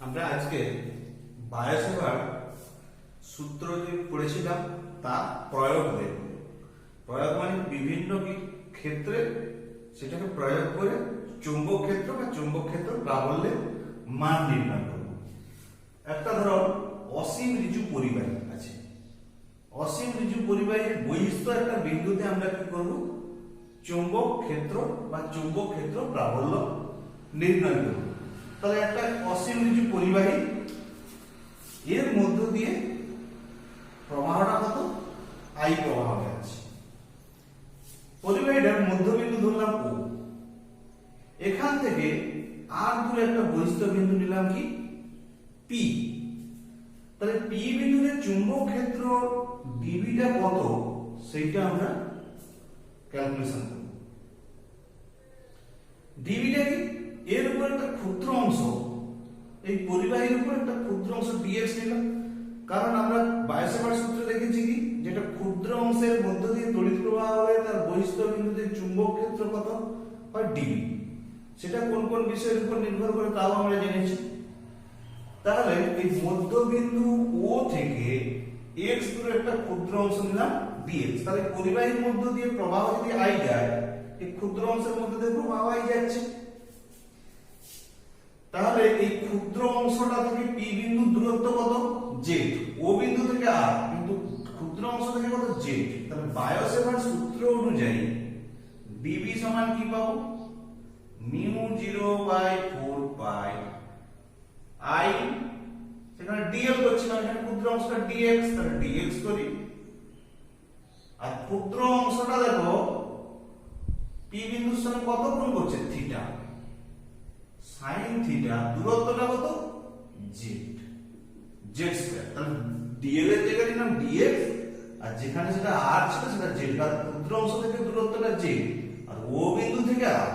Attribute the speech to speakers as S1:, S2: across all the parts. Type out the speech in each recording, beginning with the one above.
S1: আমরা আজকে বায়োসেভার সূত্র যে পড়েছিলাম তা প্রয়োগ দেখব। প্রয়োগ মানে বিভিন্ন ক্ষেত্রে সেটাকে প্রয়োগ করে চৌম্বক ক্ষেত্র বা চৌম্বক ক্ষেত্র প্রাবল্যের মান নির্ণয় করব। একটা ধরো অসীম ঋজু পরিবাহী আছে, অসীম ঋজু পরিবাহীর বহিস্থ একটা বিন্দুতে আমরা কি করব, চৌম্বক ক্ষেত্র বা চৌম্বক ক্ষেত্র প্রাবল্য নির্ণয় করব। তাহলে একটা অসীম ঋজু পরিবাহী, এর মধ্য দিয়ে প্রবাহটা কত, আই প্রবাহ যাচ্ছে। পরিবাহীটার মধ্যবিন্দু ধরলাম ও, এখান থেকে আর দূরে একটা বহিস্থ বিন্দু নিলাম কি, পি। তাহলে পি বিন্দুতে চুম্বক ক্ষেত্র ডিবিটা কত সেইটা আমরা ক্যালকুলেশন করব। ডিবিটা কি, এর উপর একটা ক্ষুদ্র অংশ, এই পরিবাহীর উপর একটা ক্ষুদ্র অংশ ডিএক্স নিলাম, কারণ আমরা বায়োসেভার সূত্রে দেখেছি কি, যেটা ক্ষুদ্র অংশের মধ্য দিয়ে তড়িৎ প্রবাহ হলে তার বহিস্থ বিন্দুতে চুম্বক ক্ষেত্র কত হয়, ডিবি। সেটা কোন কোন বিষয়ের উপর নির্ভর করে তাও আমরা জেনেছি। তাহলে এই মধ্যবিন্দু ও থেকে এক্স দূরে একটা ক্ষুদ্র অংশ নিলাম ডিএক্স। তাহলে পরিবাহীর মধ্য দিয়ে প্রবাহ যদি আই যায়, এই ক্ষুদ্র অংশের মধ্য দিয়ে প্রবাহ আই যাচ্ছে। তাহলে এই ক্ষুদ্র অংশটা থেকে পি বিন্দু দূরত্ব কত, জেড। ও বিন্দু থেকে আর, কিন্তু ক্ষুদ্র অংশ থেকে কত, জেড। তাহলে বায়োসেভার সূত্র অনুযায়ী ডিবি সমান কি পাবো, মিউ 0/4 পাই আই, সেখানে ডিএল করছিলাম, এখানে ক্ষুদ্র অংশটা ডিএক্স, তাহলে ডিএক্স করি। আর ক্ষুদ্র অংশটা দেখো পি বিন্দুর সঙ্গে কত কোণ করছে, থিটা, সাইন থিটা, দূরত্বটা কত, জেড, জেড স্কয়ার। তাহলে ডিএল এর জায়গায় নিলাম ডিএক্স, আর যেখানে সেটা আর ছিল সেটা জেড, আর ক্ষুদ্র অংশ থেকে দূরত্বটা জেড, আর ও বিন্দু থেকে আর।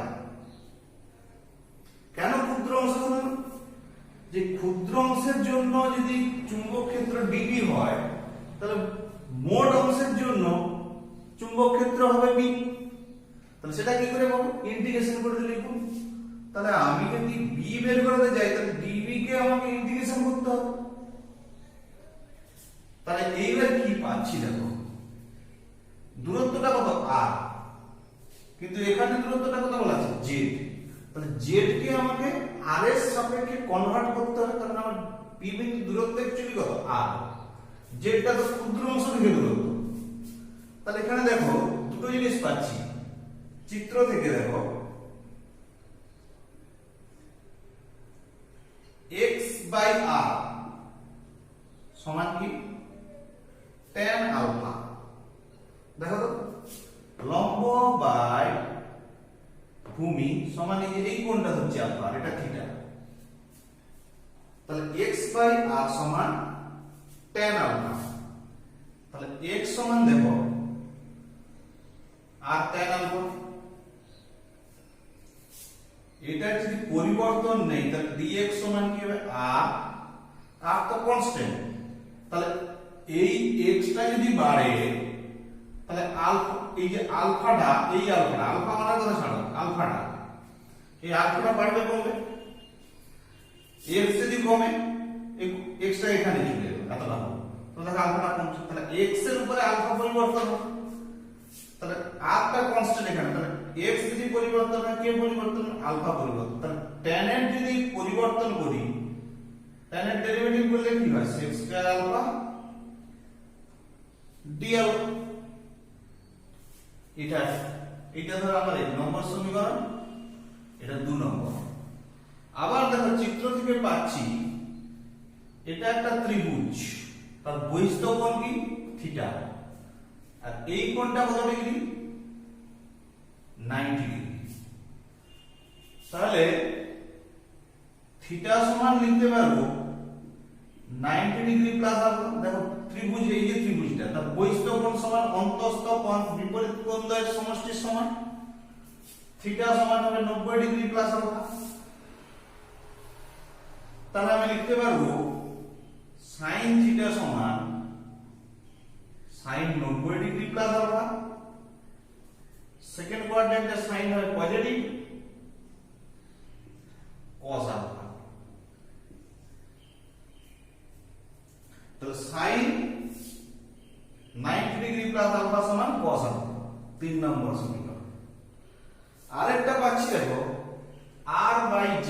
S1: কেন ক্ষুদ্র অংশ হলো, যে ক্ষুদ্র অংশের জন্য যদি চুম্বক ক্ষেত্র ডিবি হয়, তাহলে মোট অংশের জন্য চুম্বক ক্ষেত্র হবে বি। তাহলে সেটা কি করে পাবো, ইন্টিগ্রেশন করে লিখুন। তাহলে আমি যদি বি বের করতে যাই, তাহলে ডিবি কে আমাকে ইন্টিগ্রেশন করতে হবে। তাহলে এইবার কি পাচ্ছি দেখো, দূরত্বটা কত, আর, কিন্তু এখানে দূরত্বটা কত বলা আছে, জেড। তাহলে জেড কে আমাকে আর এর সাপেক্ষে কনভার্ট করতে হবে, কারণ আমার পি বিন্দু দূরত্ব অ্যাকচুয়ালি কত, আর। জেডটা তো ক্ষুদ্র অংশ থেকে দূরত্ব। তাহলে এখানে দেখো দুটো জিনিস পাচ্ছি চিত্র থেকে, দেখো x/r সমান কি, tan আলফা। দেখো তো, লম্ব বাই ভূমি সমান এই কোণটা হচ্ছে আলফা, এটা থিটা। তাহলে x/r সমান tan আলফা। তাহলে x সমান দেখো r tan আলফা। এটা যদি পরিবর্তন নেই, তাহলে dx সমান কি হবে, r, r তো কনস্ট্যান্ট। তাহলে এই x টা যদি বাড়ে, তাহলে আলফা, এই যে আলফাটা, এই আলফাটা, আলফা মানে কথা ছাড়ো, আলফাটা, এই আলফাটা বাড়বে কমবে। x যদি কমে, এই x টা এখানে চলে যাবে, এতটা হবে। তো দেখো আলফাটা কমছে, তাহলে x এর উপরে আলফা পরিবর্তন হবে। তাহলে r টা কনস্ট্যান্ট এখানে, তাহলে x যদি পরিবর্তন হয়, কে পরিবর্তন, আলফা পরিবর্তন। তাহলে tan এর যদি পরিবর্তন করি, tan এর ডেরিভেটিভ করলে কি হয়, sec স্কয়ার আলফা dl। এটা ধরো আমার 1 নম্বর সমীকরণ, এটা 2 নম্বর। আবার দেখো চিত্র থেকে পাচ্ছি এটা একটা ত্রিভুজ, তার বহিস্থ কোণ কি, থিটা, আর এই কোণটা কত ডিগ্রি, 90 ডিগ্রি। তাহলে থিটা সমান লিখতে পারবো 90 ডিগ্রি প্লাস আলফা। দেখো ত্রিভুজ, এই যে ত্রিভুজটা, তার বহিস্থ কোণ সমান অন্তঃস্থ কোণ বিপরীত কোণ দ্বয়ের সমষ্টির সমান। থিটা সমান হবে 90 ডিগ্রি প্লাস আলফা। তাহলে আমি লিখতে পারবো sin থিটা সমান sin 90 degree plus alpha. Second কোয়াড্রেন্টে সাইন হয় positive, cos alpha. cos alpha 3 number সমীকরণ। আরেকটা পাচ্ছি দেখো r by z,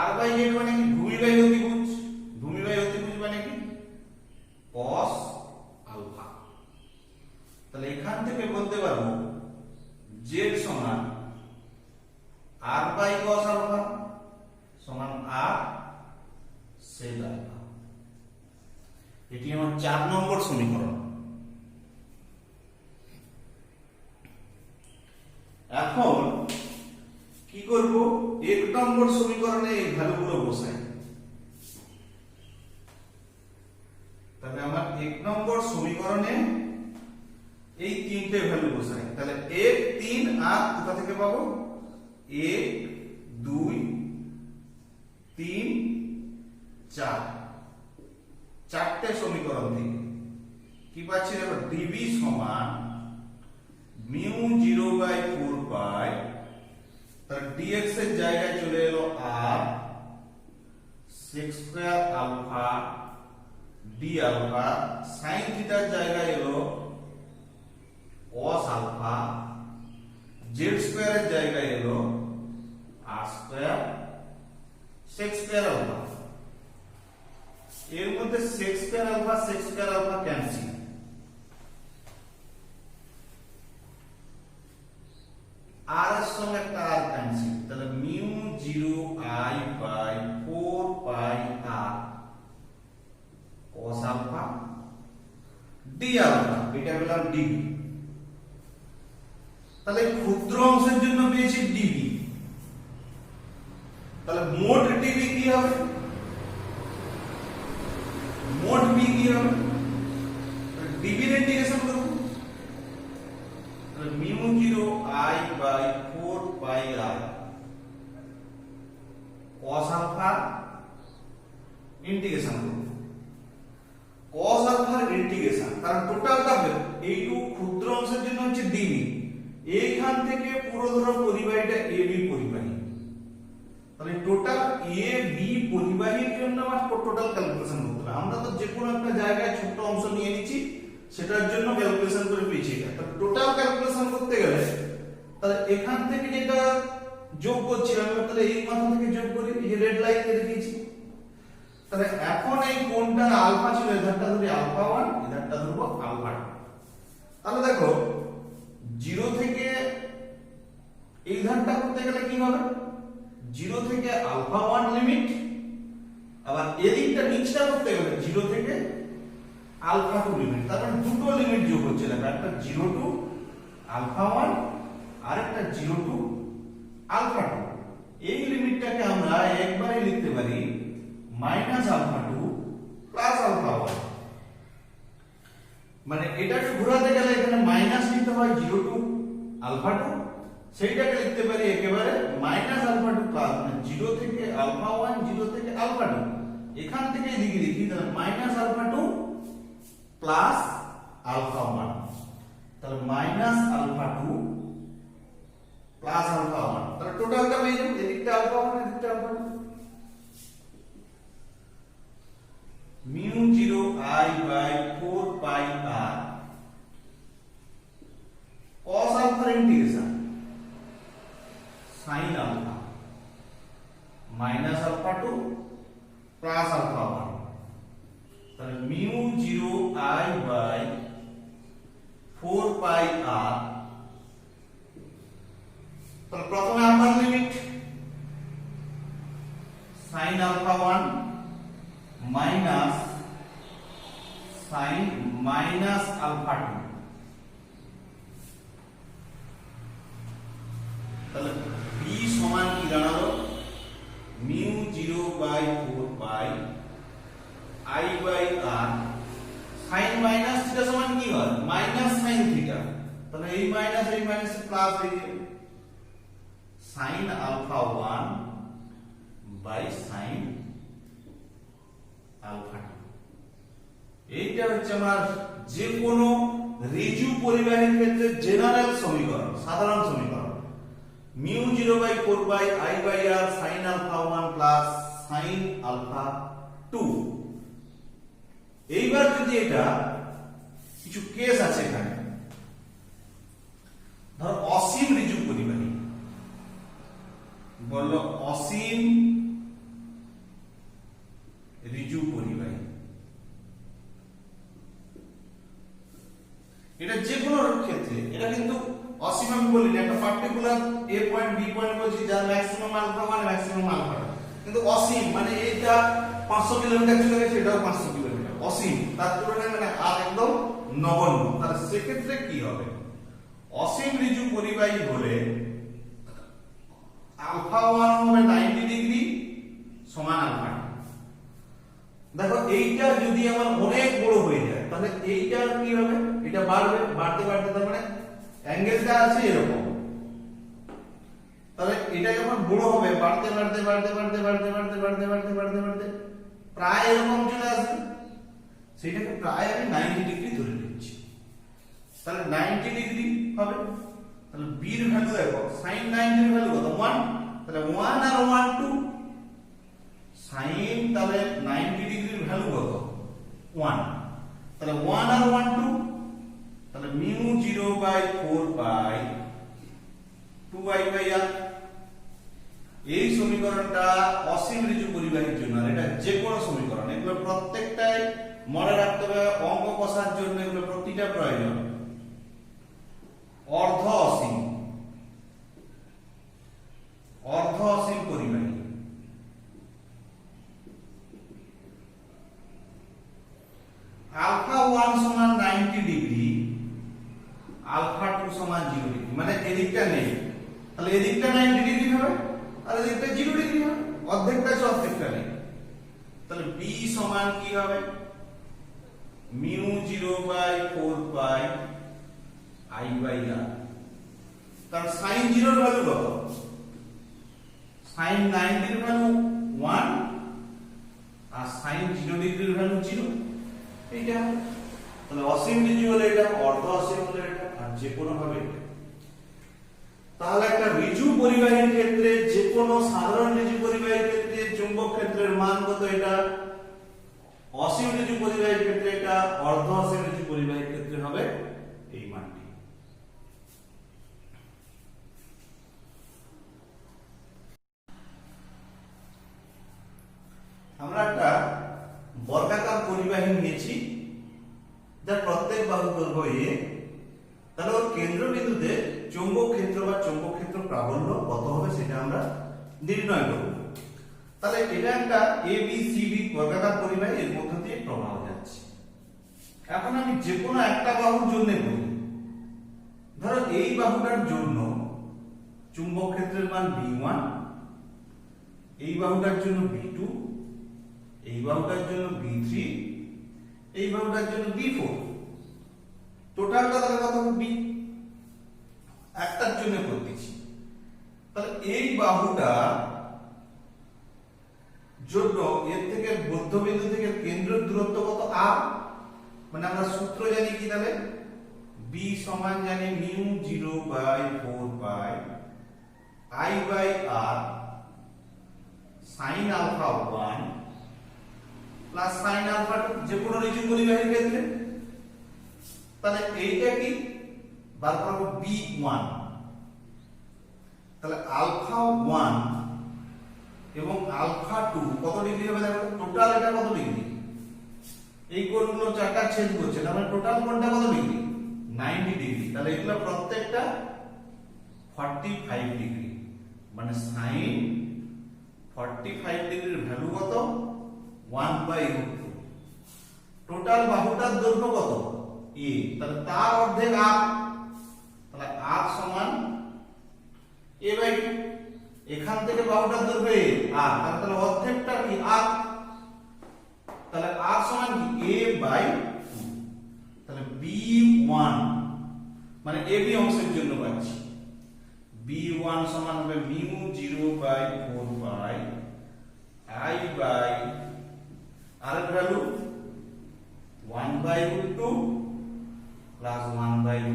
S1: r by z মানে কি ভূমি বাই অতিভুজ, ভূমি বাই অতিভুজ মানে কি cos আলফা। তাহলে এখান থেকে বলতে পারবো z সমান r বাই cos আলফা সমান r sec আলফা। এটি আমার 4 নম্বর সমীকরণ। এখন কি করব, 1 নম্বর সমীকরণে এই ভ্যালুগুলো বসাই। তাহলে আমার 1 নম্বর সমীকরণে এই তিনটে ভ্যালু বসাই। তাহলে 1 3 আর কোথা থেকে পাবো, 1 2 3 4, চারটে সমীকরণ থেকে কি পাচ্ছি দেখো, dv সমান মিউ 0 বাই 4 পাই, তার dx এর জায়গায় চলে এলো r sec square alpha d alpha, sin থিটার জায়গায় এলো cos আলফা, z স্কয়ারের জায়গায় এলো r square sec square alpha. এর মধ্যে sec স্কয়ার আলফা ক্যান্সেল, আর এর সঙ্গে একটা আর ক্যান্সেল, তাহলে mu 0 i by 4 pi r cos alpha d alpha, এটা পেলাম dv। তাহলে ক্ষুদ্র অংশের জন্য পেয়েছি dv, তাহলে মোট dv কি হবে, মোট v কি হবে, dv এর ইন্টিগ্রেশন করব। তাহলে mu 0 i by 4 pi r cos alpha integration করব। cos আলফার ইন্টিগ্রেশন, কারণ টোটালটা এইটুকু ক্ষুদ্র অংশের জন্য হচ্ছে dv, এইখান থেকে পুরো ধরো পরিবাহীটা ab পরিবাহী, তাহলে টোটাল ab পরিবাহীর জন্য আমার টোটাল ক্যালকুলেশন করতে হবে। আমরা তো যে কোনো একটা জায়গায় ছোট অংশ নিয়ে নিচ্ছি, সেটার জন্য ক্যালকুলেশন করে পেয়েছি এটা। তাহলে টোটাল ক্যালকুলেশন করতে গেলে তাহলে এখান থেকে যেটা যোগ করছিলাম, তাহলে এই মাথা থেকে যোগ করি, এই যে রেড লাইন দিয়ে দেখিয়েছি। তাহলে এখন এই কোণটা আলফা ছিল, এধারটা ধরি আলফা 1, এধারটা ধরবো আলফা 2। তাহলে দেখো 0 থেকে এই ধারটা করতে গেলে কি হবে, 0 থেকে আলফা 1 লিমিট, আবার এদিকটা নিচটা করতে গেলে 0 থেকে আলফা 2 লিমিট। তার মানে দুটো লিমিট যোগ হচ্ছে, দেখো একটা 0 টু আলফা 1 আর একটা 0 টু আলফা 2। এই লিমিটটাকে আমরা একবারে লিখতে পারি মাইনাস আলফা 2 প্লাস আলফা 1। মানে এটাকে ঘোরাতে গেলে এখানে মাইনাস নিতে হয় 0 টু আলফা 2, সেইটাকে লিখতে পারি একেবারে মাইনাস আলফা 2 প্লাস, মানে 0 থেকে আলফা 1 0 থেকে আলফা 2। এখান থেকে এদিকে লিখি তাহলে মাইনাস আলফা 2 প্লাস আলফা 1, তাহলে মাইনাস আলফা 2 প্লাস আলফা 1, তাহলে টোটালটা পেয়ে যাবো, এদিকটা আলফা 1 এদিকটা alpha 2। Mu 0 i by 4 pi r cos alpha integration sin alpha minus alpha 2 plus alpha 1, তাহলে mu 0 i by 4 pi r। তাহলে প্রথমে upper limit sin alpha 1 minus sin minus alpha 2, তাহলে b সমান কি দাঁড়ালো, mu 0 by 4 pi i by r, sin minus theta সমান কি হয়, মাইনাস sin থিটা, তাহলে এই মাইনাস প্লাস হয়ে যাবে sin alpha 1 by sin alpha 2। এইটা হচ্ছে আমার যে কোনো রিজু পরিবাহীর ক্ষেত্রে জেনারেল সমীকরণ, সাধারণ সমীকরণ। Mu 0 by 4 by i by r sin alpha 1 plus sin alpha 2, এইবার যদি এটা কিছু কেস আছে এখানে, ধর অসীম ঋজু পরিবাহী, বললো অসীম ঋজু পরিবাহী, এটা যে কোনো ক্ষেত্রে, এটা কিন্তু অসীম আমি বলিনি, একটা পার্টিকুলার এ পয়েন্ট বি পয়েন্ট বলছি যার ম্যাক্সিমাম আলফা মানে ম্যাক্সিমাম আলফা, কিন্তু অসীম মানে এইটা 500 কিলোমিটার চলে গেছে, এটাও 500 কিলোমিটার, অসীম তার তুলনায় মানে আর একদম নগণ্য। তাহলে সেক্ষেত্রে কি হবে? অসীম ঋজু পরিবাহী হলে আলফা 1 হবে 90 ডিগ্রি সমান আলফা। দেখো এইটা যদি আমার অনেক বড় হয়ে যায় তাহলে এইটা কি হবে? এটা বাড়বে, বাড়তে বাড়তে তার মানে অ্যাঙ্গেলটা আছে এরকম, তাহলে এটা যখন বড় হবে বাড়তে বাড়তে বাড়তে বাড়তে বাড়তে বাড়তে বাড়তে বাড়তে বাড়তে বাড়তে প্রায় এরকম চলে আসবে, সেটাকে প্রায় আমি 90 ডিগ্রি ধরে নিচ্ছি। তাহলে 90 ডিগ্রি হবে। তাহলে b এর ভ্যালু দেখো, sin 90 এর ভ্যালু কত? 1। তাহলে 1 আর 1 2 sin, তাহলে 90 ডিগ্রির ভ্যালু কত? 1। তাহলে 1 আর 1 2, তাহলে mu 0/4 pi 2i by r। এই সমীকরণটা অসীম ঋজু পরিবাহীর জন্য, আর এটা যে কোনো সমীকরণ, এগুলো প্রত্যেকটাই মনে রাখতে হবে অঙ্ক কষার জন্য, এগুলো প্রতিটা প্রয়োজন। অর্ধ অসীম, অর্ধ অসীম পরিবাহী, আলফা 1 সমান 90 ডিগ্রি, আলফা 2 সমান 0 ডিগ্রি, মানে এদিকটা নেই, তাহলে এদিকটা 90 ডিগ্রি হবে আর এদিকটা 0 ডিগ্রি হবে, অর্ধেকটা আছে অর্ধেকটা নেই। তাহলে b সমান কি হবে? Mu 0/4 pi i by r। তার sin 0 এর ভ্যালু কত? sin 90 এর ভ্যালু 1 আর sin 0 ডিগ্রির ভ্যালু 0। এইটা তাহলে অসীম ঋজু হলে এটা, অর্ধ অসীম হলে এটা, আর যে কোনো ভাবে এটা। তাহলে একটা ঋজু পরিবাহীর ক্ষেত্রে, যে কোনো সাধারণ ঋজু পরিবাহীর ক্ষেত্রে চুম্বক ক্ষেত্রের মান কত? এটা। অসীম ঋজু পরিবাহীর ক্ষেত্রে এটা, অর্ধ অসীম ঋজু পরিবাহীর ক্ষেত্রে হবে এই মানটি। আমরা একটা বর্গাকার পরিবাহী নিয়েছি যার প্রত্যেক বাহু দৈর্ঘ্য a, তাহলে ওর কেন্দ্রবিন্দুতে চৌম্বক ক্ষেত্র বা চৌম্বক ক্ষেত্র প্রাবল্য কত হবে সেটা আমরা নির্ণয় করব। তাহলে এটা একটা a b c d বর্গাকার পরিবাহী, এর মধ্য দিয়ে প্রবাহ যাচ্ছে। এখন আমি যে কোনো একটা বাহুর জন্য বলি, ধরো এই বাহুটার জন্য চুম্বক ক্ষেত্রের মান b1, এই বাহুটার জন্য b2, এই বাহুটার জন্য b3, এই বাহুটার জন্য b4, টোটালটা তাহলে কত হবে? b। একটার জন্য করতেছি, তাহলে এই বাহুটা জন্য এর থেকে মধ্যবিন্দু থেকে কেন্দ্রের দূরত্ব কত? r। মানে আমরা সূত্র জানি কি? তাহলে b সমান জানি mu 0/4 pi i by r sin alpha 1 plus sin alpha 2, যে কোনো ঋজু পরিবাহীর ক্ষেত্রে। তাহলে এইটা কি বার করব? b1। তাহলে আলফা 1 এবং আলফা 2 কত ডিগ্রি হবে? দেখো টোটাল এটা কত ডিগ্রি? এই কোণগুলো চারটা ছেদ করছে, তার মানে টোটাল কোণটা কত ডিগ্রি? 90 ডিগ্রি। তাহলে এগুলো প্রত্যেকটা 45 ডিগ্রি, মানে sin 45 ডিগ্রির ভ্যালু কত? 1/√2। টোটাল বাহুটার দৈর্ঘ্য কত? a, তাহলে তার অর্ধেক r, তাহলে r সমান a/2। এখান থেকে বাহুটার দৈর্ঘ্য a, r, তাহলে অর্ধেকটা কি? r, তাহলে r সমান কি? a/2। তাহলে b1 মানে ab অংশের জন্য পাচ্ছি, b1 সমান হবে mu 0/4 pi i by r এর value 1/√2 plus 1/√2,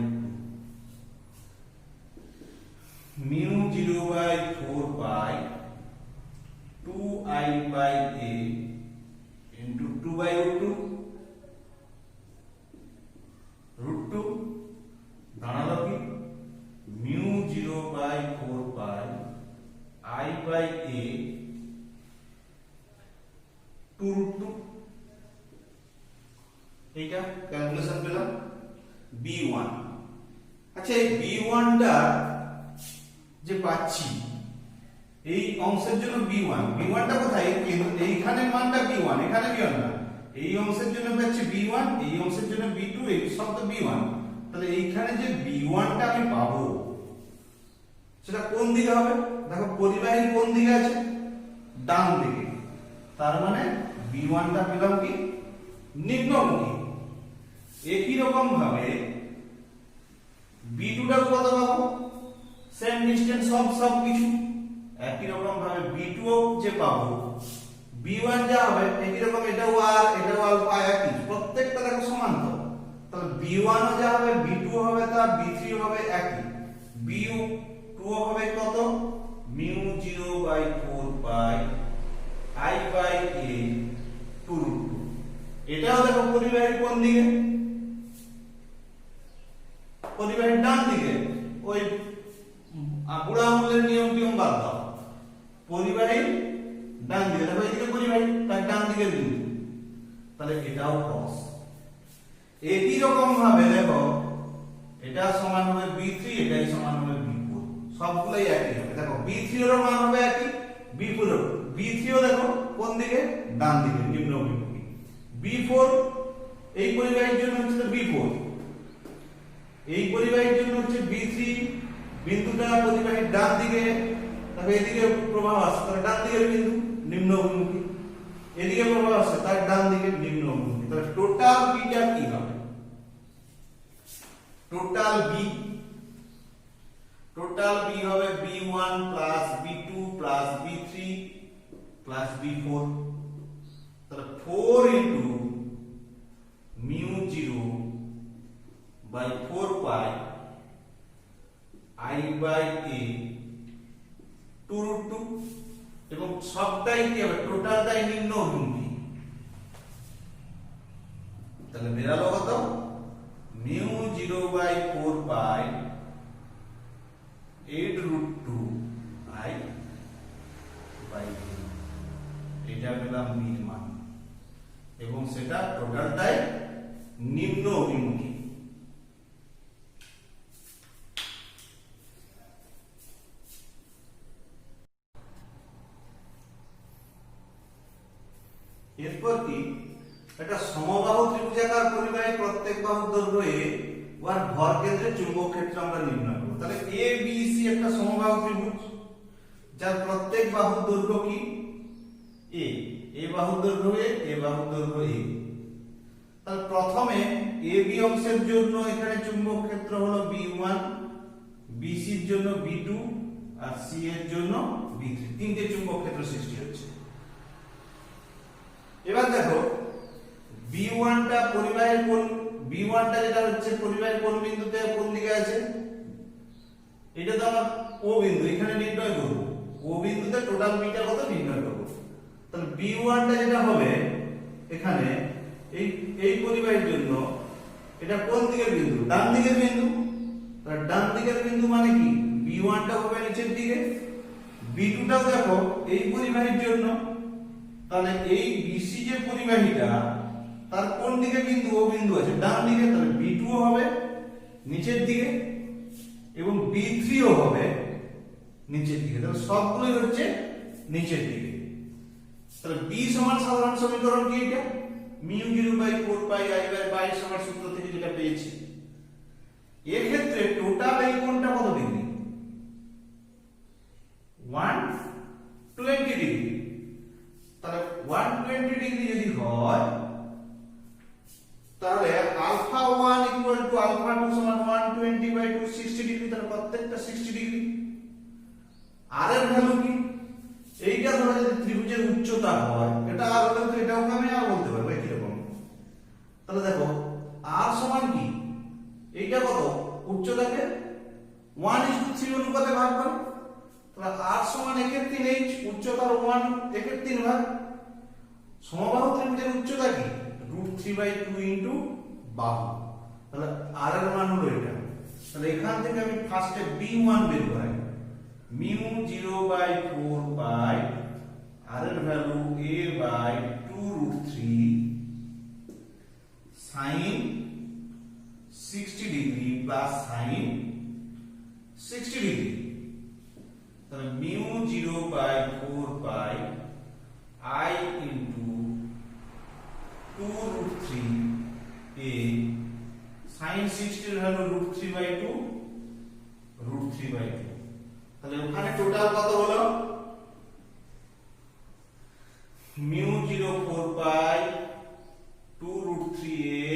S1: mu 0/4 pi 2i by a into 2/√2 a 2√2 এইটা ক্যালকুলেশন পেলাম b1। আচ্ছা এই b1 টা যে পাচ্ছি এই অংশের জন্য b1 টা কোথায়? এইখানে মানটা b1, এখানে b1 না, এই অংশের জন্য পাচ্ছি b1, এই অংশের জন্য b2, এই সব তো b1। তাহলে এইখানে যে b1 টা আমি পাবো সেটা কোন দিকে হবে? দেখো পরিবাহী কোন দিকে আছে? ডান দিকে। তার মানে b1 টা পেলাম কি নিম্নমুখী। একই রকম ভাবে b2 টা কত পাবো? সেম ডিসটেন্স সব কিছু একই রকম ভাবে b2 যে পাবো, b1 যা হবে একই রকম, এটাও আলফা একই, প্রত্যেকটা দেখো সমান তো। তাহলে b1 ও যা হবে b2 হবে তা, b3 হবে একই, b2 হবে কত? μ0/4 পাই I/a 2√2। এটাও দেখো পরিবাহীর কোন দিকে? পরিবাহীর ডান দিকে। ওই বুড়া আঙুলের নিয়ম বাদ দাও, পরিবাহীর ডান দিকে। দেখো এইদিকে পরিবাহী, তার ডান দিকের বিন্দু, তাহলে এটাও cos। একই রকম ভাবে দেখো এটা সমান হবে b3, এটাই সমান হবে b4, সবগুলাই একই হবে। দেখো b3 এর মান হবে একই, b3 ও দেখো কোন দিকে? ডান দিকে, নিম্নমুখী। b4 এই পরিবাহীর জন্য হচ্ছে b4, এই পরিবাহীর জন্য হচ্ছে b3, বিন্দুটা পরিবাহীর ডান দিকে, তবে এদিকে প্রবাহ আসছে তার ডান দিকের বিন্দু নিম্নমুখী, এদিকে প্রবাহ আসছে তার ডান দিকে নিম্নমুখী। তাহলে টোটাল বিটা কি হবে? টোটাল বি হবে b1 plus b2 plus b3 plus b4। তাহলে 4 ইনটু μ0/4 পাই I/a 2√2, এবং সবটাই কি হবে? টোটালটাই নিম্ন অভিমুখী। তাহলে বেরালো কত? μ0/4 পাই 8√2 I/a, এটা পেলাম মিন মান, এবং সেটা টোটালটাই নিম্ন অভিমুখী। এরপর কি? একটা সমবাহু ত্রিভুজাকার পরিবাহী প্রত্যেক বাহুর দৈর্ঘ্য a ওর ভর কেন্দ্রে চুম্বক ক্ষেত্র আমরা নির্ণয় করব। তাহলে a b c একটা সমবাহু ত্রিভুজ যার প্রত্যেক বাহুর দৈর্ঘ্য কি? a বাহুর দৈর্ঘ্য a বাহুর দৈর্ঘ্য a। তাহলে প্রথমে a b অংশের জন্য এখানে চুম্বক ক্ষেত্র হলো b1, bc এর জন্য b2 আর c এর জন্য b3, তিনটে চুম্বক ক্ষেত্র সৃষ্টি হচ্ছে। এবার দেখো b1 টা পরিবাহীর কোন, b1 টা যেটা হচ্ছে পরিবাহীর কোন বিন্দুতে কোন দিকে আছে? এটা তো আমার o বিন্দু, এখানে নির্ণয় করব o বিন্দুতে টোটাল বিটা কত নির্ণয় করব। তাহলে b1 টা যেটা হবে এখানে এই পরিবাহীর জন্য এটা কোন দিকের বিন্দু? ডান দিকের বিন্দু। তাহলে ডান দিকের বিন্দু মানে কি? b1 টা হবে নিচের দিকে, b2 টাও দেখো এই পরিবাহীর জন্য, তাহলে এই BC যে পরিবাহীটা তার কোন দিকে বিন্দু? ও বিন্দু আছে ডান দিকে, তাহলে B2 হবে নিচের দিকে এবং B3 ও হবে নিচের দিকে। তাহলে সবগুলোই হচ্ছে নিচের দিকে। তাহলে B সমান সাধারণ সমীকরণ কি? এটা μ0/4 পাই I/π সমান সূত্র থেকে যেটা পেয়েছি। এর ক্ষেত্রে টোটাল এই কোণটা কত ডিগ্রি? 120 ডিগ্রি। তাহলে 120 ডিগ্রি যদি হয় তাহলে আলফা 1 ইকুয়াল টু আলফা 2 সমান 120/2 60 ডিগ্রি। তাহলে প্রত্যেকটা 60 ডিগ্রি। আর এর ভ্যালু কি? এইটা ধরো যদি ত্রিভুজের উচ্চতা হয়, এটা আর হলে তো এটাও আমি আর বলতে পারবো কি রকম। তাহলে দেখো আর সমান কি? এইটা কত? উচ্চতাকে 1:3 অনুপাতে ভাগ করো। তাহলে আর সমান 1/3h, উচ্চতার 1 1/3 ভাগ। সমবাহু ত্রিভুজের উচ্চতা কি? √3/2 ইনটু বাহু। তাহলে আর এর মান হলো এটা। তাহলে এখান থেকে আমি ফার্স্টে b1 বের করাই। মিউ 0/4 পাই আর এর value a/2√3 sin 60 degree plus sin 60 degree, তাহলে mu 0/4 pi I into 2√3 a sin 60 এর ভ্যালু √3/2 √3/2, তাহলে ওখানে টোটাল কত হলো মিউ 0/4 পাই 2√3a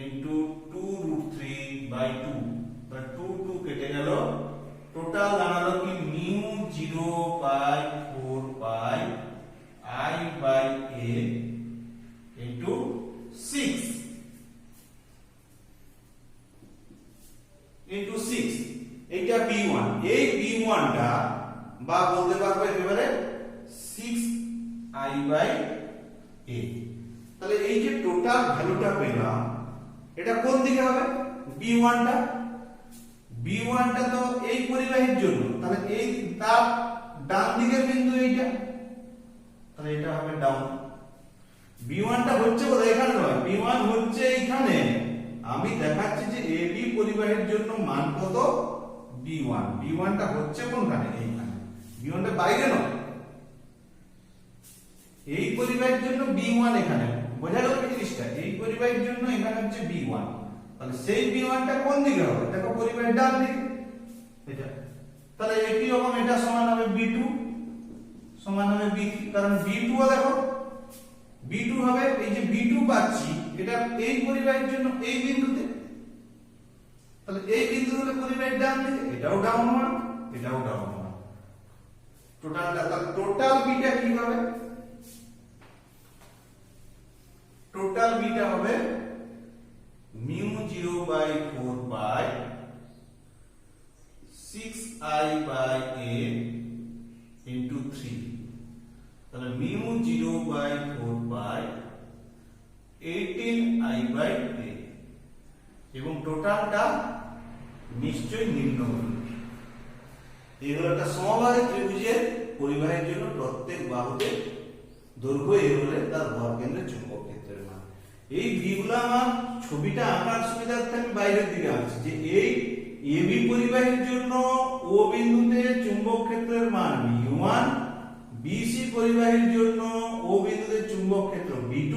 S1: into 2√3/2, তাহলে 2 কেটে গেল, টোটাল দাঁড়ালো কি মিউ 0/4 পাই I/a into 6 into 6, এইটা b1, এই b1 টা বা বলতে পারবো একেবারে 6i/a, তাহলে এই যে টোটাল ভ্যালুটা পেলাম এটা কোন দিকে হবে b1 টা, b1 টা তো এই পরিবাহীর জন্য, তাহলে এই তার ডান দিকের বিন্দু এইটা, তাহলে এটা হবে ডাউন। b1 টা হচ্ছে কোথায়, এখানে নয়, b1 হচ্ছে এইখানে, আমি দেখাচ্ছি যে ab পরিবাহীর জন্য মান কত b1, b1 টা হচ্ছে কোনখানে এইখানে, b1 টা বাইরে নয়, এই পরিবাহীর জন্য b1 এখানে, বোঝা গেল কি জিনিসটা, এই পরিবাহীর জন্য এখানে হচ্ছে b1, তাহলে সেই b1 টা কোন দিকে হবে, দেখো পরিবাহীর ডান দিকে এটা, তাহলে একই রকম এটা সমান হবে b2 সমান হবে b3, কারণ b2 ও দেখো b2 হবে, এই যে b2 পাচ্ছি এটা এই পরিবাহীর জন্য এই বিন্দুতে, তাহলে এই বিন্দু হলে পরিবাহীর ডান দিকে, এটাও ডাউন ওয়ান এটাও ডাউন ওয়ান, টোটালটা, তাহলে টোটাল বিটা কি হবে, টোটাল বিটা হবে মিউ 0/4 পাই 6i/a into 3, তাহলে মিউ 0/4 পাই 18i/a, এবং টোটালটা নিশ্চয়ই নিম্নমুখী। এগুলো একটা সমবাহু ত্রিভুজের পরিবাহীর জন্য প্রত্যেক বাহুতে দৈর্ঘ্য এ হলে তার ভরকেন্দ্রের চুম্বক ক্ষেত্রের মান। এই বিগুলো আমার ছবিটা আঁকার সুবিধার্থে আমি বাইরের দিকে আঁকছি, যে এই AB পরিবাহীর জন্য O বিন্দুতে চুম্বক ক্ষেত্রের মান B1, BC পরিবাহীর জন্য O বিন্দুতে চুম্বক ক্ষেত্র B2,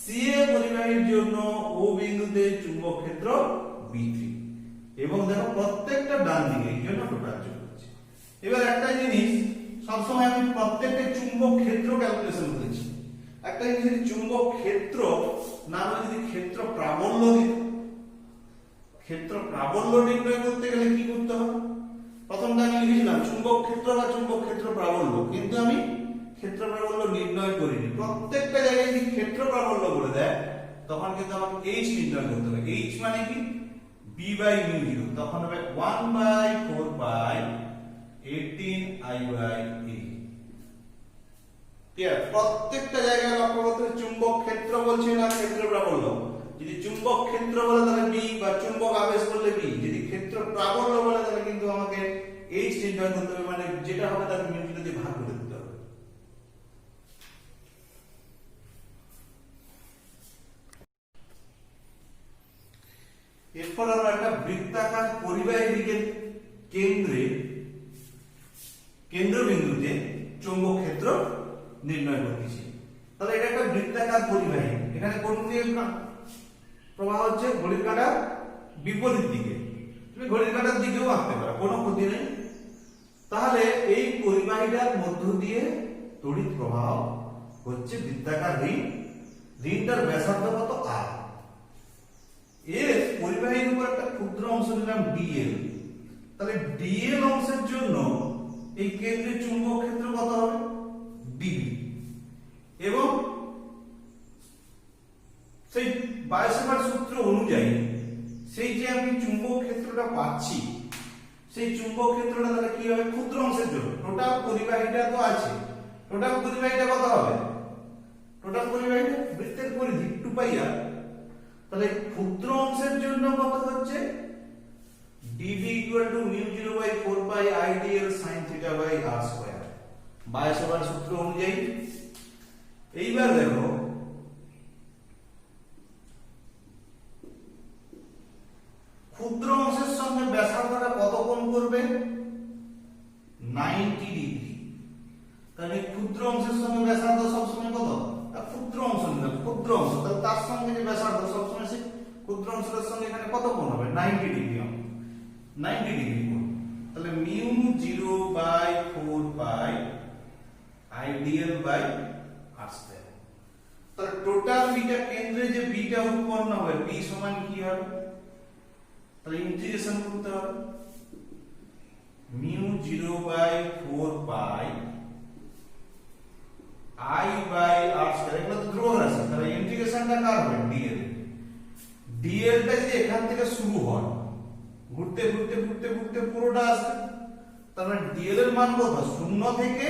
S1: CA পরিবাহীর জন্য O বিন্দুতে চুম্বক ক্ষেত্র B3, এবং দেখো প্রত্যেকটা ডান দিকে, এই জন্য টোটাল যোগ হচ্ছে। এবার একটা জিনিস সবসময় আমি প্রত্যেকটা চুম্বক ক্ষেত্র ক্যালকুলেশন করেছি, একটা জিনিস যদি চুম্বক ক্ষেত্র না হলে যদি ক্ষেত্র প্রাবল্য দিত, ক্ষেত্র প্রাবল্য নির্ণয় করতে গেলে কি করতে হবে, প্রথমটা আমি লিখেছিলাম চুম্বক ক্ষেত্র বা চুম্বক ক্ষেত্র প্রাবল্য, কিন্তু আমি ক্ষেত্র প্রাবল্য নির্ণয় করিনি, প্রত্যেকটা জায়গায় যদি ক্ষেত্র প্রাবল্য বলে দেয় তখন কিন্তু আমাকে H নির্ণয় করতে হবে, H মানে কি b/μ0, তখন হবে 1/4 পাই 18i/a, ক্লিয়ার, প্রত্যেকটা জায়গায় লক্ষ্য করতে হবে চুম্বক ক্ষেত্র বলছি না ক্ষেত্র প্রাবল্য, যদি চুম্বক ক্ষেত্র বলে তাহলে B, বা চুম্বক আবেশ বললে B, যদি ক্ষেত্র প্রাবল্য বলে তাহলে কিন্তু আমাকে H নির্ণয় করতে হবে, মানে যেটা হবে তাকে মিউ0 দিয়ে ভাগ করে দিতে হবে। এরপর আমরা একটা বৃত্তাকার পরিবাহী দিকের কেন্দ্রবিন্দুতে চৌম্বক ক্ষেত্র নির্ণয় করতেছি, তাহলে এটা একটা বৃত্তাকার পরিবাহী, এখানে কোন দিকে প্রবাহ হচ্ছে, ঘড়ির কাঁটার বিপরীত দিকে, তুমি ঘড়ির কাঁটার দিকেও আঁকতে পারো, কোনো ক্ষতি নেই। তাহলে এই পরিবাহীটার মধ্য দিয়ে তড়িৎ প্রবাহ হচ্ছে বৃত্তাকার রিং, রিংটার ব্যাসার্ধ কত r, এর পরিবাহীর উপর একটা ক্ষুদ্র অংশ নিলাম dl, তাহলে dl অংশের জন্য এই কেন্দ্রের চুম্বক ক্ষেত্র কত হবে db, এবং সেই বায়োসেভার সূত্র অনুযায়ী সেই যে আমি চুম্বক ক্ষেত্রটা পাচ্ছি, সেই চুম্বক ক্ষেত্রটা তাহলে কি হবে ক্ষুদ্র অংশের জন্য, টোটাল পরিবাহীটা তো আছে, টোটাল পরিবাহীটা কত হবে, টোটাল পরিবাহীটা বৃত্তের পরিধি 2πr, তাহলে ক্ষুদ্র অংশের জন্য কত হচ্ছে db = equal to mu 0 by 4 pi I DL sin theta by r square Biot Savart সূত্র অনুযায়ী। এইবার দেখো ক্ষুদ্র অংশের সঙ্গে ব্যাসার্ধটা কত কোণ করবে? 90 ডিগ্রি। তাহলে ক্ষুদ্র অংশের সঙ্গে ব্যাসার্ধ সবসময় কত? ক্ষুদ্র অংশ নিলাম, ক্ষুদ্র অংশ, তাহলে তার সঙ্গে যে ব্যাসার্ধ সবসময় সে ক্ষুদ্র অংশের সঙ্গে এখানে কত কোণ হবে? 90 ডিগ্রি। 90 ডিগ্রি কোণ। তাহলে mu 0 by 4 pi ideal by r square. তাহলে টোটাল বিটা কেন্দ্রে যে বিটা উৎপন্ন হবে বি সমান কি হবে? তাহলে ইন্টিগ্রেশন করতে হবে mu 0 by 4 pi i by r square, এগুলো তো ধ্রুবক রাশি। তাহলে ইন্টিগ্রেশনটা কার হবে? dl। dl টা যদি এখান থেকে শুরু হয়, ঘুরতে ঘুরতে ঘুরতে ঘুরতে পুরোটা আসবে, তাহলে dl এর মান কত? 0 থেকে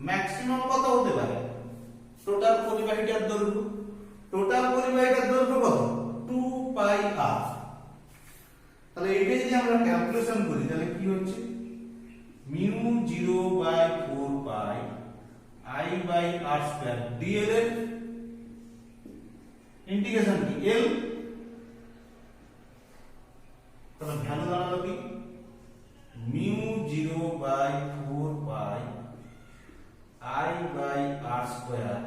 S1: ম্যাক্সিমাম কত হতে পারে? টোটাল পরিবাহীটার দৈর্ঘ্য। টোটাল পরিবাহীটার দৈর্ঘ্য কত? 2 পাই r। তাহলে এটা যদি আমরা ক্যালকুলেশন করি তাহলে কি হচ্ছে? Mu 0 by 4 pi i by r square dl এর ইন্টিগ্রেশন কি? l। তাহলে ভ্যালু দাঁড়ালো কি? Mu 0 by 4 pi i by r square.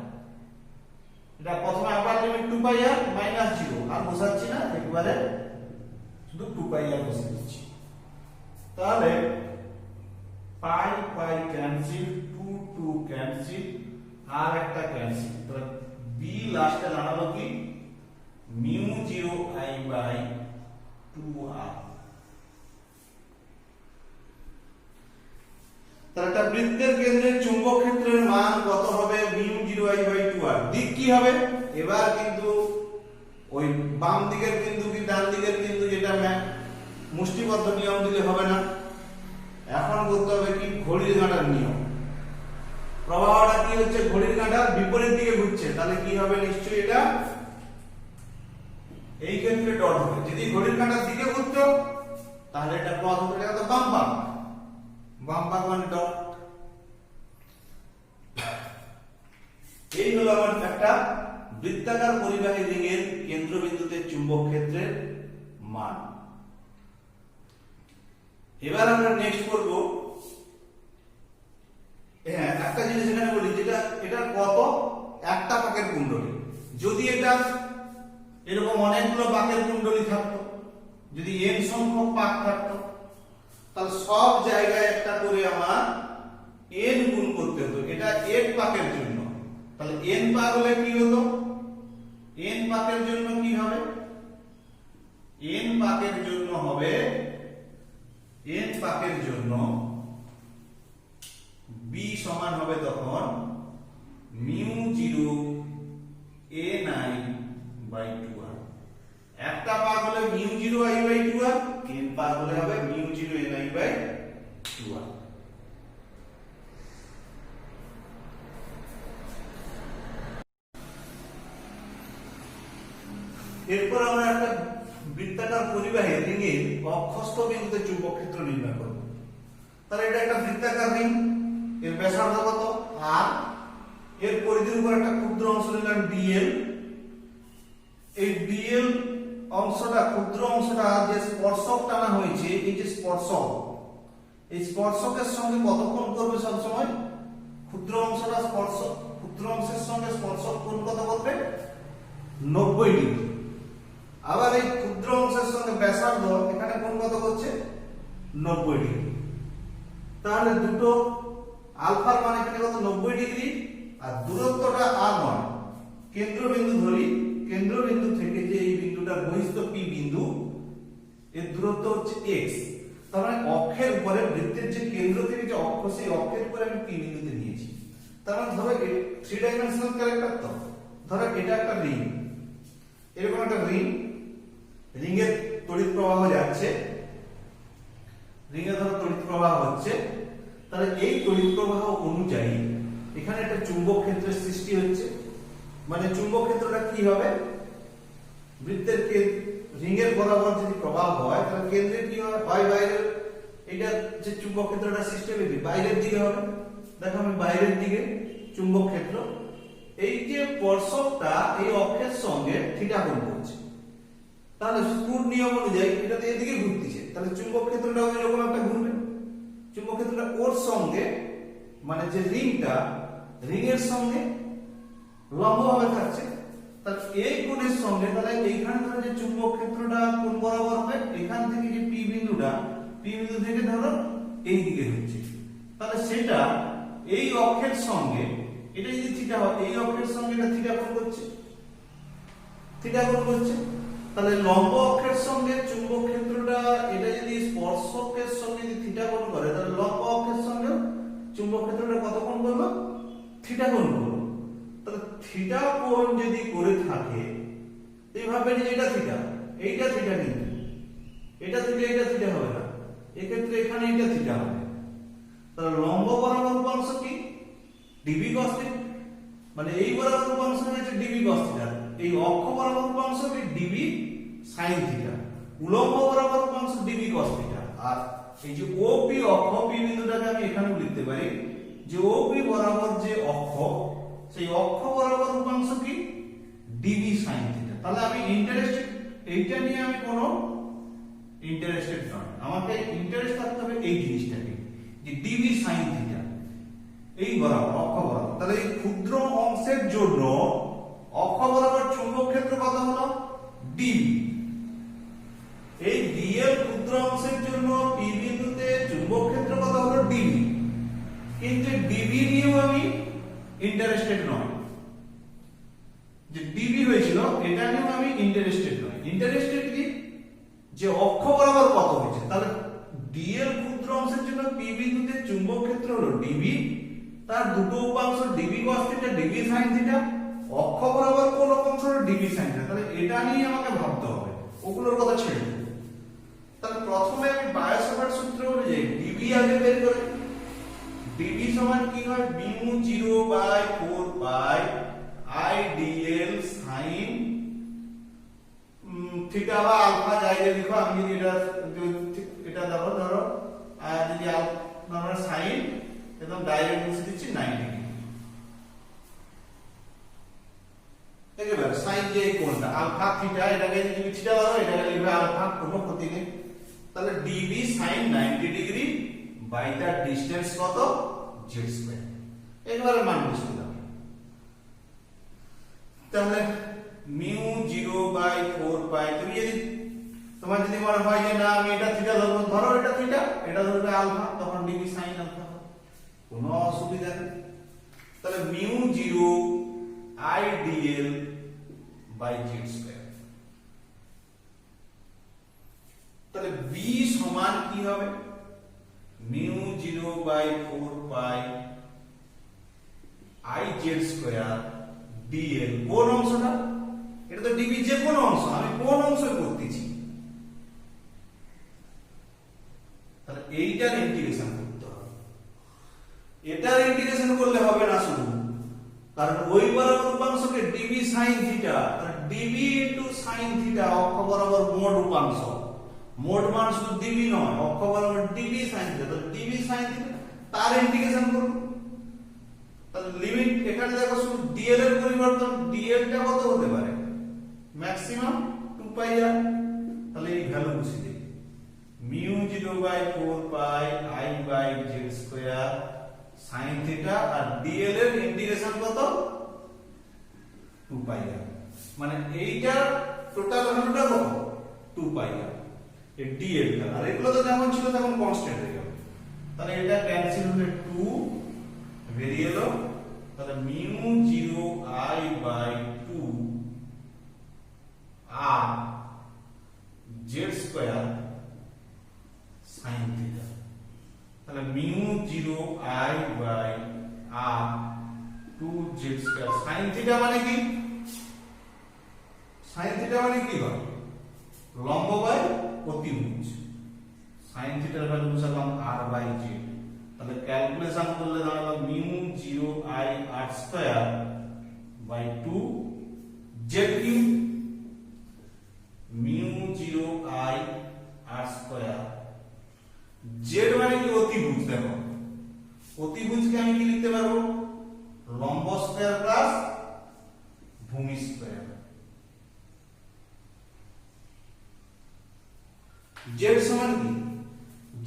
S1: এটা প্রথমে আবার লিমিট 2 পাই r মাইনাস 0 আর বসাচ্ছি না, একবারে শুধু 2 পাই আর বসে দিচ্ছি। তাহলে পাই পাই ক্যান্সেল, 2 2 ক্যান্সেল, আর একটা ক্যান্সেল। তাহলে বি লাস্টে দাঁড়ালো কি? Mu 0 i by 2r। তাহলে একটা বৃত্তের কেন্দ্রের চুম্বক ক্ষেত্রের মান কত হবে? Mu 0 i by 2r। দিক কি হবে? এবার কিন্তু ওই বাম দিকের বিন্দু কি ডান দিকের বিন্দু যেটা মুষ্টিবদ্ধ নিয়ম দিলে হবে না, এখন করতে হবে কি? ঘড়ির কাঁটার নিয়ম। প্রবাহটা কি হচ্ছে? ঘড়ির কাঁটার বিপরীত দিকে ঘুরছে, তাহলে কি হবে? নিশ্চয়ই এটা এই ক্ষেত্রে ডট হবে। যদি ঘড়ির কাঁটার দিকে ঘুরতো তাহলে এটা প্লস হতো, এটা তো বাম পাক, বাম পাক মানে ডট। এই হলো আমার একটা বৃত্তাকার পরিবাহী রিংয়ের কেন্দ্রবিন্দুতে চুম্বক ক্ষেত্রের মান। এবার আমরা নেক্সট করব, হ্যাঁ একটা জিনিস এখানে বলি, যেটা এটা কত? একটা পাকের কুণ্ডলী। যদি এটা এরকম অনেকগুলো পাকের কুণ্ডলী থাকতো, যদি n সংখ্যক পাক থাকতো, তাহলে সব জায়গায় একটা করে আমার n গুণ করতে হতো। এটা n পাকের জন্য। তাহলে n পাক হলে কি হতো? n পাকের জন্য কি হবে? n পাকের জন্য হবে, n পাকের জন্য b সমান হবে তখন মিউ 0 ni বাই 2r। একটা পাক হলে mu 0 i by 2r, n পাক হলে হবে মিউ 0 ni বাই 2r। এরপর আমরা একটা বৃত্তাকার পরিবাহী রিংয়ের অক্ষস্থ বিন্দুতে চুম্বক ক্ষেত্র নির্ণয় করব। তাহলে এটা একটা বৃত্তাকার রিং, এর ব্যাসার্ধ কত? r। এর পরিধির উপর একটা ক্ষুদ্র অংশ নিলাম dl। এই dl অংশটা, ক্ষুদ্র অংশটা যে স্পর্শক টানা হয়েছে, এই যে স্পর্শক, এই স্পর্শকের সঙ্গে কত কোণ করবে? সব সময় ক্ষুদ্র অংশটা ক্ষুদ্র অংশের সঙ্গে স্পর্শক কোণ কত করবে? 90 ডিগ্রি। আবার এই ক্ষুদ্র অংশের সঙ্গে ব্যাসার্ধ এখানে কোণ কত করছে? 90 ডিগ্রি। তাহলে দুটো আলফার মান এখানে কত? 90 ডিগ্রি। আর দূরত্বটা r1, কেন্দ্রবিন্দু ধরি, কেন্দ্রবিন্দু থেকে যে এই বিন্দুটা বহিস্থ p বিন্দু, এর দূরত্ব হচ্ছে x। তার মানে অক্ষের উপরে, বৃত্তের যে কেন্দ্র থেকে যে অক্ষ, সেই অক্ষের উপরে আমি p বিন্দুতে নিয়েছি। তার মানে ধরো 3 ডাইমেনশনাল ক্যারেক্টার। তো ধরো এটা একটা রিং, এরকম একটা রিং, রিংয়ের তড়িৎ প্রবাহ যাচ্ছে, রিংয়ে ধরো তড়িৎ প্রবাহ হচ্ছে। তাহলে এই তড়িৎ প্রবাহ অনুযায়ী এখানে একটা চুম্বক ক্ষেত্রের সৃষ্টি হচ্ছে। মানে চুম্বক ক্ষেত্রটা কি হবে? বৃত্তের রিং এর বরাবর যদি প্রবাহ হয় তাহলে কেন্দ্রে কি হয় বাইরের, এটা যে চুম্বক ক্ষেত্রটা সিস্টেমেটিক বাইরের দিকে হবে। দেখো আমি বাইরের দিকে চুম্বক ক্ষেত্র, এই যে স্পর্শকটা এই অক্ষের সঙ্গে থিটা কোণ করছে, তাহলে স্ক্রুর নিয়ম অনুযায়ী এটা তো এদিকে ঘুরতেছে, তাহলে চুম্বক ক্ষেত্রটাও এরকম একটা ঘুরবে। চুম্বক ক্ষেত্রটা ওর সঙ্গে মানে যে রিংটা, রিং এর সঙ্গে লম্বভাবে থাকছে, তাহলে এই কোণের সঙ্গে তাহলে এইখানে ধরো যে চুম্বক ক্ষেত্রটা কোণ বরাবর হবে, এখান থেকে যে পি বিন্দুটা, পি বিন্দু থেকে ধরো এই দিকে হচ্ছে, তাহলে সেটা এই অক্ষের সঙ্গে এটা যদি থিটা হয়, এই অক্ষের সঙ্গে এটা থিটা কোণ করছে, থিটা কোণ করছে। তাহলে লম্ব অক্ষের সঙ্গে চুম্বক ক্ষেত্রটা এটা যদি স্পর্শকের সঙ্গে যদি থিটা কোণ করে, তাহলে লম্ব অক্ষের সঙ্গে চুম্বক ক্ষেত্রটা কত কোণ করলো? থিটা কোণ করলো। তাহলে থিটা কোণ যদি করে থাকে এইভাবে যে এটা থিটা, এইটা থিটা, কিন্তু এটা থিটা, এটা থিটা হবে না, এক্ষেত্রে এখানে এটা থিটা হবে। তাহলে লম্ব বরাবর উপাংশ কি? ডিবি cos θ, মানে এই বরাবর উপাংশ হচ্ছে ডিবি cos θ, এই অক্ষ বরাবর উপাংশ কি ডিবি sin θ, উলম্ব বরাবর উপাংশ ডিবি cos θ। আর এই যে ওপি অক্ষ, পি বিন্দুটাকে আমি এখানে লিখতে পারি যে ওপি বরাবর যে অক্ষ, সেই অক্ষ বরাবর উপাংশ কি ডিবি sin θ। তাহলে আমি ইন্টারেস্টেড, এইটা নিয়ে আমি কোনো ইন্টারেস্টেড নয়, আমাকে ইন্টারেস্ট থাকতে হবে এই জিনিসটাকে যে ডিবি sin θ এই বরাবর, অক্ষ বরাবর। তাহলে এই ক্ষুদ্র অংশের জন্য অক্ষ বরাবর চুম্বক ক্ষেত্র কত হলো? ডিবি। এই ডিএল ক্ষুদ্র অংশের জন্য পি বিন্দুতে চুম্বক ক্ষেত্র কত হলো? ডিবি। কিন্তু ডিবি নিয়েও আমি ইন্টারেস্টেড নয়, যে ডিবি হয়েছিল এটা নিয়েও আমি ইন্টারেস্টেড নয়। ইন্টারেস্টেড কি? যে অক্ষ বরাবর কত হয়েছে। তাহলে ডিএল ক্ষুদ্র অংশের জন্য পি বিন্দুতে চুম্বক ক্ষেত্র হলো ডিবি, তার দুটো উপাংশ ডিবি cos θ, ডিবি sin θ, অক্ষ বরাবর কোন উপাংশ হলো ডিবি sin θ। তাহলে এটা নিয়ে আমাকে ভাবতে হবে, ওগুলোর কথা ছেড়ে দেব। তাহলে প্রথমে আমি বায়োসাভার্ট সূত্র অনুযায়ী ডিবি আগে বের করি। ডিবি সমান কি হয়? Mu 0/4 pi I DL sin theta বা আলফা যাই লিখো, আমি যদি এটা ধরো আর যদি আমরা sin একদম ডাইরেক্ট মুছে দিচ্ছি 90 ডিগ্রি। একেবারে sin যে কোণটা আলফা থিটা, এটাকে যদি থিটা ধরো, এটাকে লিখবে আলফা, কোনো ক্ষতি নেই। তাহলে dv sin 90 degree by the distance কত? z square. একেবারে মান বসে দাও। তাহলে মিউ 0/4 পাই, তুমি যদি তোমার যদি মনে হয় যে না আমি এটা থিটা ধরবো, ধরো এটা থিটা, এটা ধরবে আলফা, তখন dv sin আলফা, কোনো অসুবিধা নেই। তাহলে mu 0 I DL by Z square. তাহলে b সমান কি হবে? Mu 0/4 pi I Z square DL. কোন অংশটা? এটা তো ডিবি যে কোন অংশ, আমি কোন অংশ করতেছি, তাহলে এইটার ইন্টিগ্রেশন করতে হবে। এটার ইন্টিগ্রেশন করলে হবে না শুধু, কারণ ওই বরাবর উপাংশকে ডিবি sin θ, তাহলে ডিবি ইনটু sin θ অক্ষ বরাবর মোট উপাংশ, মোট মান শুধু ডিবি নয়, অক্ষ বরাবর ডিবি sin θ, তাহলে ডিবি sin θ তার ইন্টিগ্রেশন করব। তাহলে লিমিট এখানে দেখো শুধু ডিএল এর পরিবর্তন, ডিএল টা কত হতে পারে? Maximum 2 pi r. তাহলে এই ভ্যালু বসিয়ে দেই, mu 0/4 pi I by Z square sin θ, আর ডিএল এর ইন্টিগ্রেশন কত? 2 পাই আর। মানে এইটা টোটাল ভ্যালুটা কত? 2 পাই আর। এই ডিএল টা, আর এগুলো তো যেমন ছিল তেমন কনস্ট্যান্ট হয়ে যাবে। তাহলে এটা ক্যান্সেল হলে 2 বেরিয়ে এলো। তাহলে mu 0 I by 2 R Z square sin θ। তাহলে mu 0 I by R 2 Z square sin θ মানে কি? sin θ মানে কি হয়? লম্ব বাই অতিভুজ। sin θ এর ভ্যালু বসালাম r বাই z। তাহলে ক্যালকুলেশন করলে দাঁড়ালো mu 0 I r square by 2 z cube. Mu 0 I R square. Z মানে কি অতিভুজ। দেখো অতিভুজকে আমি কি লিখতে পারবো, লম্ব স্কয়ার প্লাস ভূমি স্কয়ার। জেড সমান কি,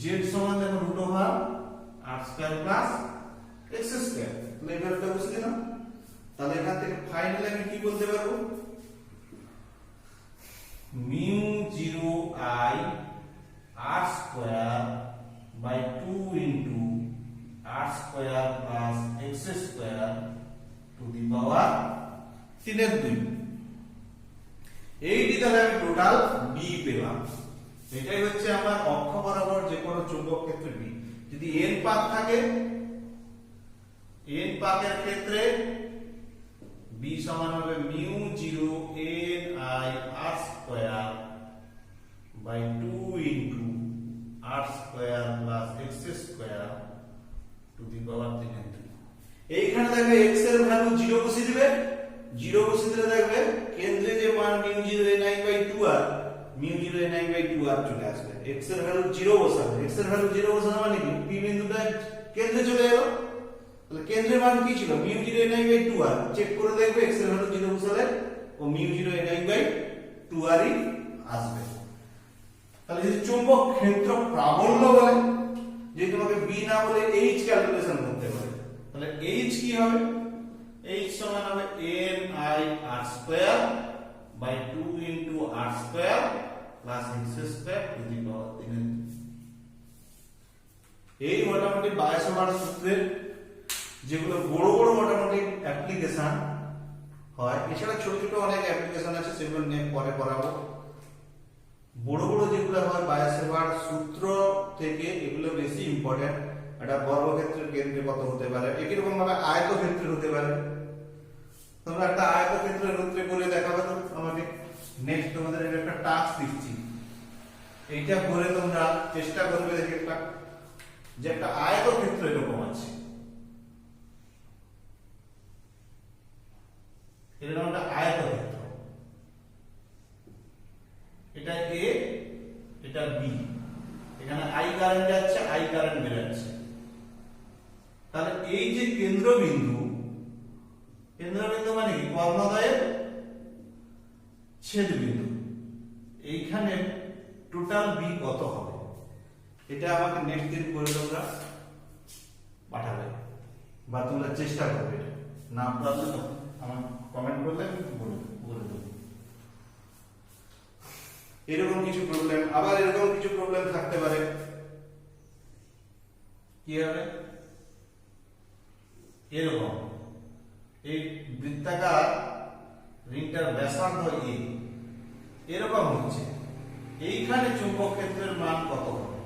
S1: জেড সমান দেখো রুট ওভার আর স্কয়ার প্লাস এক্স স্কয়ার। তাহলে এই ব্যাপারটা বুঝতে দিলাম। তাহলে এখান থেকে ফাইনালি আমি কি বলতে পারবো, mu 0 I R square by 2 into r square plus x square to the power 3/2। এইটি তাহলে আমি টোটাল বি পেলাম। এটাই হচ্ছে আমার অক্ষ বরাবর যে কোনো চৌম্বক ক্ষেত্রে বি। যদি এন পাক থাকে, এন পাকের ক্ষেত্রে বি সমান হবে mu 0 N I R square by 2 into r square plus x square to the power 3/2। এইখানে দেখবে x এর ভ্যালু 0 বসিয়ে দিবে, 0 বসিয়ে দিলে দেখবে কেন্দ্রে যে মান মিউ 0 n/2r, মিউ 0 n/2r চলে আসবে। x এর ভ্যালু 0 বসাবে, x এর ভ্যালু 0 বসানো মানে কি, p বিন্দুটা কেন্দ্রে চলে এলো। তাহলে কেন্দ্রের মান কি ছিল, মিউ 0 n/2r। চেক করে দেখবে x এর ভ্যালু 0 বসালে ও মিউ 0 n/2r ই আসবে। তাহলে যদি চৌম্বক ক্ষেত্র প্রাবল্য বলে, যে তোমাকে বি না বলে এইচ ক্যালকুলেশন করতে পারে, তাহলে এইচ কি হবে, এইচ সমান হবে n i r square by 2 into r square plus x square to the power 3/2। এই মোটামুটি বায়োসাভার্ট সূত্রের যেগুলো বড় বড় মোটামুটি অ্যাপ্লিকেশন হয়, এছাড়া ছোট ছোট অনেক অ্যাপ্লিকেশন আছে, সেগুলো নিয়ে পরে পড়াবো। বড় বড় যেগুলো হয় বায়োসাভার্ট সূত্র থেকে এগুলো বেশি ইম্পর্টেন্ট। এটা বর্গক্ষেত্রের কেন্দ্রে কত হতে পারে, একই রকম ভাবে আয়তক্ষেত্রে হতে পারে। তোমরা একটা আয়তক্ষেত্রের ক্ষেত্রে করে দেখাবে তো আমাকে। নেক্সট তোমাদের একটা টাস্ক দিচ্ছি, এইটা করে তোমরা চেষ্টা করবে দেখে একটা, যে একটা আয়তক্ষেত্র এরকম আছে, এরকম একটা আয়তক্ষেত্র, এটা এ এটা বি, এখানে আই কারেন্ট যাচ্ছে, আই কারেন্ট বেরোচ্ছে। তাহলে এই যে কেন্দ্রবিন্দু, কেন্দ্রবিন্দু মানে কি, কর্ণদ্বয়ের ছেদবিন্দু, এইখানে টোটাল বি কত হবে, এটা আমাকে নেক্সট দিন করে তোমরা পাঠাবে বা তোমরা চেষ্টা করবে। এটা না পারলে আমার কমেন্ট করলে বলে দেবো। এরকম কিছু প্রবলেম, আবার এরকম কিছু প্রবলেম থাকতে পারে। কি হবে, এরকম এই বৃত্তাকার রিংটার ব্যাসার্ধ এ এরকম হচ্ছে, এইখানে চুম্বক ক্ষেত্রের মান কত হবে,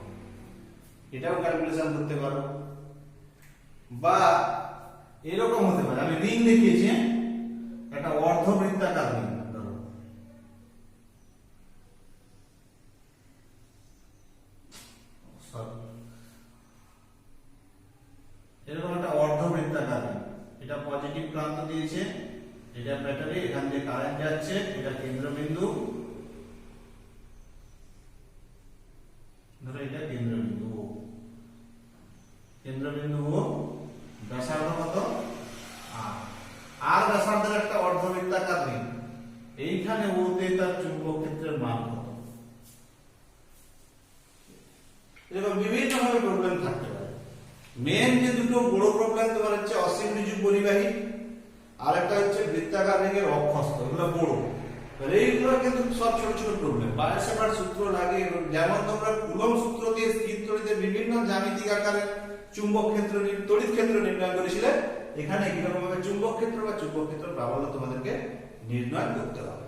S1: এটাও ক্যালকুলেশন করতে পারো। বা এরকম হতে পারে, আমি রিং দেখিয়েছি, একটা অর্ধবৃত্তাকার রিং, এরকম একটা অর্ধবৃত্তাকার, এটা পজিটিভ প্রান্ত দিয়েছে, এটা ব্যাটারি, এখান দিয়ে কারেন্ট যাচ্ছে, এটা কেন্দ্রবিন্দু, ধরো এটা কেন্দ্রবিন্দু ও, কেন্দ্রবিন্দু ও, ব্যাসার্ধ কত আর ব্যাসার্ধের একটা অর্ধবৃত্তাকার রিং, এইখানে ওতে তার চুম্বক ক্ষেত্রের মান কত। এরকম বিভিন্ন ভাবে প্রবলেম থাকতে পারে। মেন যে দুটো বড় প্রবলেম তোমার হচ্ছে অসীম ঋজু পরিবাহী, আর একটা হচ্ছে বৃত্তাকার রিংয়ের অক্ষস্থ, এগুলো বড়। এইগুলো কিন্তু সব ছোট ছোট প্রবলেম। বায়োসাভার্ট সূত্র লাগে, যেমন তোমরা কুলম্ব সূত্র দিয়ে স্থির তড়িতের বিভিন্ন জ্যামিতিক আকারে চুম্বক ক্ষেত্র, তড়িৎ ক্ষেত্র নির্ণয় করেছিলে, এখানে কিরকম ভাবে চুম্বক ক্ষেত্র বা চুম্বক ক্ষেত্র প্রাবল্য তোমাদেরকে নির্ণয় করতে হবে।